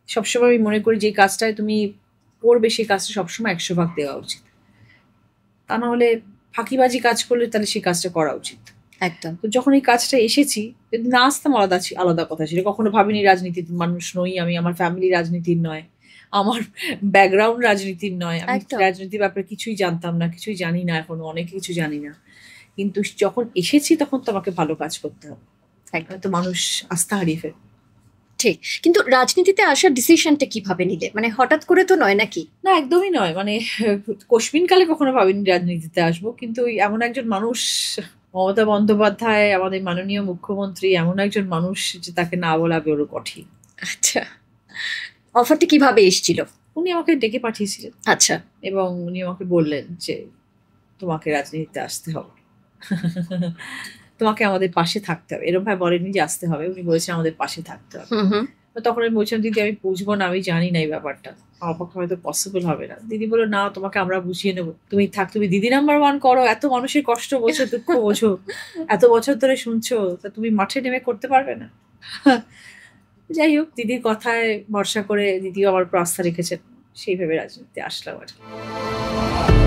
সবসময় আমি মনে করি যে কাজটায় তুমি করবে সেই কাজটা সবসময় ১০০ ভাগ দেওয়া উচিত। তা না হলে ফাঁকিবাজি কাজ করলে তাহলে সেই কাজটা করা উচিত। একদম। তো যখন এই কাজটা এসেছি, যদি না আসতাম আলাদা কথা ছিল। কখনো ভাবিনি রাজনীতির মানুষ নই আমি, আমার ফ্যামিলি রাজনীতির নয়। আমার ব্যাকগ্রাউন্ড রাজনীতির নয়। আমি একদম। রাজনীতির ব্যাপারে কিছুই জানতাম না, কিছুই জানি না এখনো, অনেক কিছু জানি না। কিন্তু যখন এসেছি তখন তো আমাকে ভালো কাজ করতে হবে। একদম তো মানুষ আস্থা হারিয়ে ফেলে। ঠিক। কিন্তু রাজনীতিতে আসার ডিসিশনটা কিভাবে নিলে? মানে হঠাৎ করে তো নয় নাকি? না একদমই নয়। মানে কশমিন কালে কখনো ভাবিনি রাজনীতিতে আসবো। কিন্তু ওই এমন একজন মানুষ মমতা বন্দ্যোপাধ্যায় আমাদের মাননীয় মুখ্যমন্ত্রী এমন একজন মানুষ যে তাকে না বলা বড় কঠিন। আচ্ছা, অফারটা কিভাবে এসেছিল? উনি আমাকে ডেকে পাঠিয়েছিলেন আচ্ছা। এবং উনি আমাকে বললেন যে তোমাকে রাজনীতিতে আসতে হবে। তোমাকে আমাদের পাশে থাকতে হবে। এরকম ভাবে বলেনি যে আসতে হবে। উনি বলেছেন আমাদের পাশে থাকতে হবে। হুম, হুম। তো তখন আমি বলছিলাম, "দিদি আমি বুঝবো না, আমি জানি না এই ব্যাপারটা। আমার পক্ষে হয়তো পসিবল হবে না।" দিদি বলল, "না তোমাকে আমরা বুঝিয়ে নেব। তুমি থাক, তুমি দিদি নাম্বার 1 করো। এত মানুষের কষ্ট বোঝো, দুঃখ বোঝো। এত বছর ধরে শুনছো। তা তুমি মাঠে নেমে করতে পারবে না?" যাই হোক দিদির কথায় ভরসা করে দিদিও আমার উপর আস্থা রেখেছেন। সেই ভেবে রাজনীতিতে আসলাম আরকি।